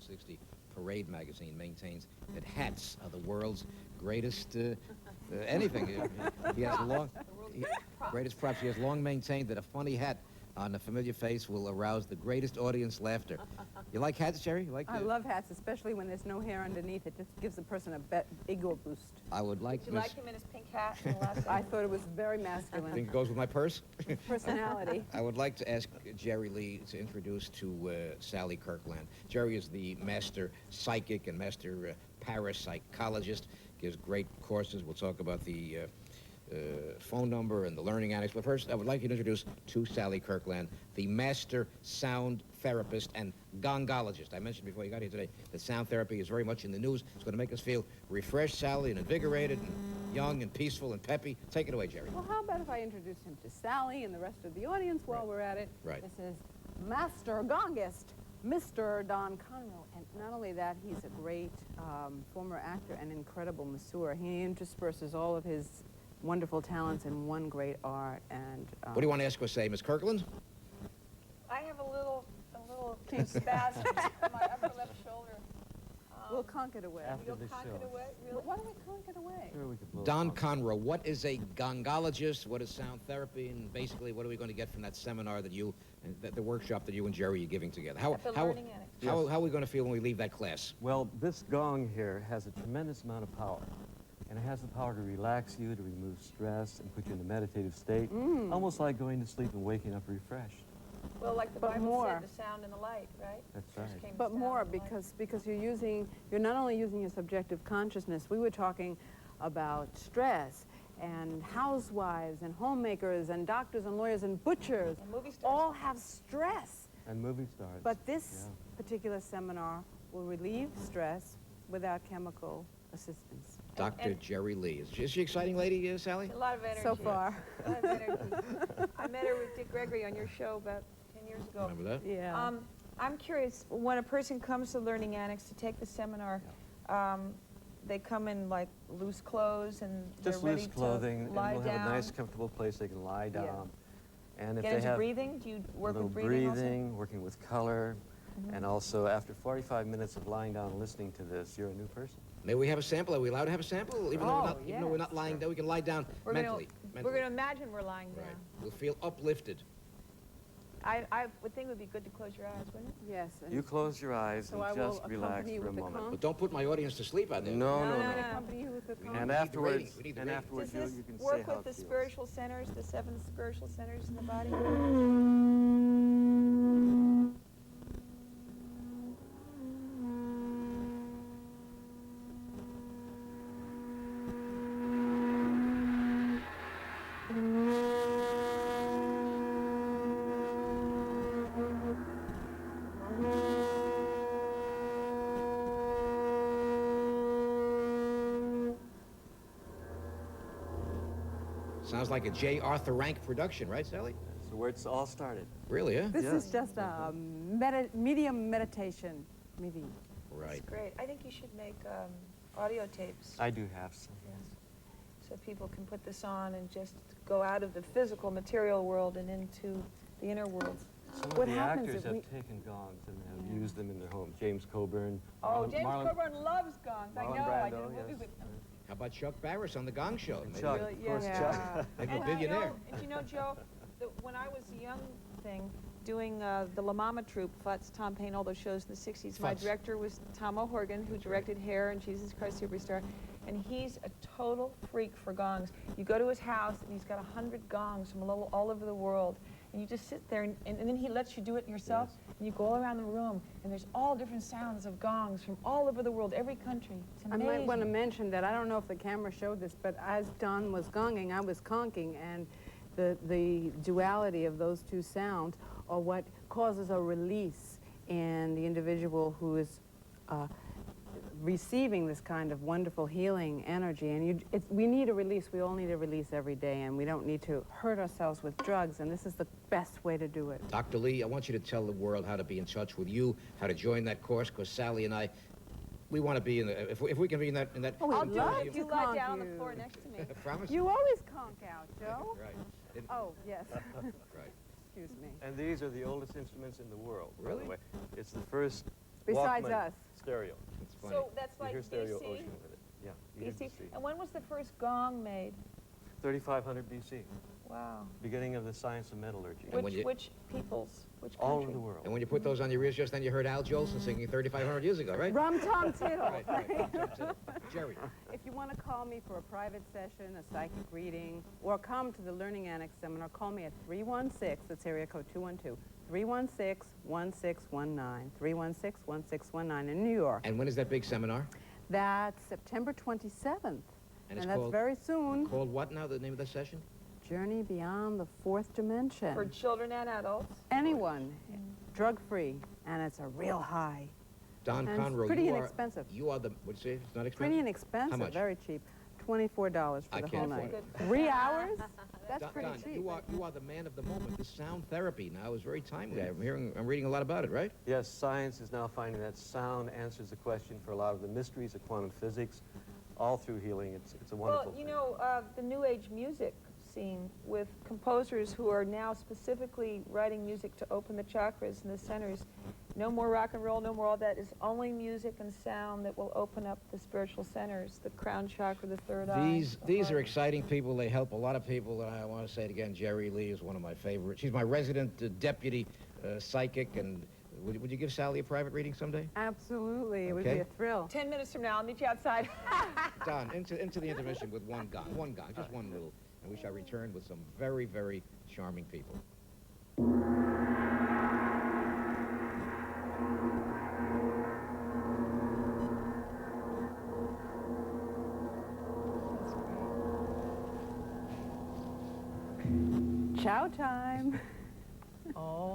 1960 Parade magazine maintains that hats are the world's greatest anything. He has greatest props. He has long maintained that a funny hat on a familiar face will arouse the greatest audience laughter. You like hats, Gerri? You like? I love hats, especially when there's no hair underneath. It just gives the person a ego boost. I would like. Did you like him in his pink hat? In the last I thought it was very masculine. Think it goes with my purse? Personality. I would like to ask Gerri Leigh to introduce to Sally Kirkland. Gerri is the master psychic and master parapsychologist. Gives great courses. We'll talk about the phone number and the learning annex. But first, I would like you to introduce to Sally Kirkland, the master sound therapist and gongologist. I mentioned before you got here today that sound therapy is very much in the news. It's going to make us feel refreshed, Sally, and invigorated, and young, and peaceful, and peppy. Take it away, Gerri. Well, how about if I introduce him to Sally and the rest of the audience while we're at it? Right. This is Master Gongist, Mr. Don Conreaux. And not only that, he's a great former actor and incredible masseur. He intersperses all of his wonderful talents in one great art. And what do you want to ask or say, Miss Kirkland? I have a little spasm on my upper left shoulder. We'll conk it away. You'll conk it away? Really? Why don't we conk it away? Sure, we could blow Don Conreaux, what is a gongologist? What is sound therapy? And basically, what are we going to get from that seminar that you, the workshop that you and Gerri are giving together? How are we going to feel when we leave that class? Well, this gong here has a tremendous amount of power. And it has the power to relax you, to remove stress, and put you in a meditative state. Almost like going to sleep and waking up refreshed. Well, like the Bible said, the sound and the light, right? That's right. But more, because you're not only using your subjective consciousness. We were talking about stress and housewives and homemakers and doctors and lawyers and butchers. And movie stars. All have stress. And movie stars. But this particular seminar will relieve stress without chemical assistance. Dr. Gerri Leigh. Is she an exciting lady, Sally? A lot of energy. So far. A lot of energy. I met her with Dick Gregory on your show about 10 years ago. Remember that? Yeah. I'm curious, when a person comes to Learning Annex to take the seminar, they come in like loose clothes and just they're ready loose clothing, to lie and we'll down. have a nice, comfortable place they can lie down. And if Get they into have breathing? Do you work a little with breathing also? working with color, and also after 45 minutes of lying down and listening to this, you're a new person. May we have a sample? Are we allowed to have a sample? Even though we're not lying down, we can lie down mentally. We're going to imagine we're lying down. Right. We'll feel uplifted. I would think it would be good to close your eyes, wouldn't it? Yes. You close your eyes So and just relax for a moment. But don't put my audience to sleep out there. No. Accompany you with the conch. And afterwards, We need the Does this you can say work how with the it feels. spiritual centers, the 7 spiritual centers in the body? Sounds like a J. Arthur Rank production, right, Sally? That's where it's all started. Really, huh? This is just a medium meditation. Medium. Right. That's great. I think you should make audio tapes. I do have some. Yes. So people can put this on and just go out of the physical material world and into the inner world. Some What of the happens actors if have we- taken gongs and have used them in their home. James Coburn. Oh, James Coburn loves gongs. I Marlon know. I did Brando, a movie yes. with him. How about Chuck Barris on The Gong Show? Maybe, Chuck, Really? of course, Yeah. Chuck. maybe a And billionaire. you know, Joe, when I was a young thing, doing the La Mama troupe, Futz, Tom Paine, all those shows in the 60s, my Futz. director was Tom O'Horgan, who directed Hair and Jesus Christ Superstar, and he's a total freak for gongs. You go to his house, and he's got 100 gongs from all over the world, and you just sit there, and then he lets you do it yourself, and you go all around the room, and there's all different sounds of gongs from all over the world, every country. It's I amazing. might want to mention that I don't know if the camera showed this, but as Don was gonging, I was conking, and the duality of those two sounds are what causes a release in the individual who is receiving this kind of wonderful healing energy. And we need a release. We all need a release every day, and we don't need to hurt ourselves with drugs, and this is the best way to do it. Dr. Leigh, I want you to tell the world how to be in touch with you, how to join that course, because Sally and I, we want to be in the, if we can be in that Oh, we'd I'll do love it if to you lie conk down on the you. floor next to me. Promise? You always conk out, Joe. Right. Oh, yes. Right. Excuse me. And these are the oldest instruments in the world, by Really? the way. It's the first Besides Walkman us. stereo. It's funny. So that's You like hear stereo BC? ocean with it. Yeah, you hear BC. BC. And when was the first gong made? 3500 BC, Wow. beginning of the science of metallurgy. And when you- Which peoples? Which All country? over the world. And when you put those on your ears just then, you heard Al Jolson singing 3,500 years ago, right? Rum Tum Tittle. Right. Gerri. If you want to call me for a private session, a psychic reading, or come to the Learning Annex seminar, call me at 316, that's area code 212, 316-1619, 316-1619 in New York. And when is that big seminar? That's September 27th. And it's that's called- very soon. Called what now, the name of the session? Journey Beyond the Fourth Dimension. For children and adults? Anyone, drug-free, and it's a real high. Don And it's Conreaux. pretty you inexpensive. You are the, what'd you say? It's not expensive? Pretty inexpensive, How much? very cheap. $24 for I the can't whole afford night. it. 3 hours? That's Don, pretty Don, cheap. you are the man of the moment. The sound therapy now is very timely. I'm reading a lot about it, right? Yes, science is now finding that sound answers the question for a lot of the mysteries of quantum physics, all through healing. It's a wonderful Well, you thing. know, the New Age music scene with composers who are now specifically writing music to open the chakras and the centers. No more rock and roll, no more all that. It's only music and sound that will open up the spiritual centers, the crown chakra, the third eye. These the are heart. exciting people. They help a lot of people. And I want to say it again, Gerri Leigh is one of my favorites. She's my resident deputy psychic. And would you give Sally a private reading someday? Absolutely, it would Okay. be a thrill. 10 minutes from now, I'll meet you outside. Don, into the intermission with one gong, just one little. And we shall return with some very, very charming people. Chow time. Oh.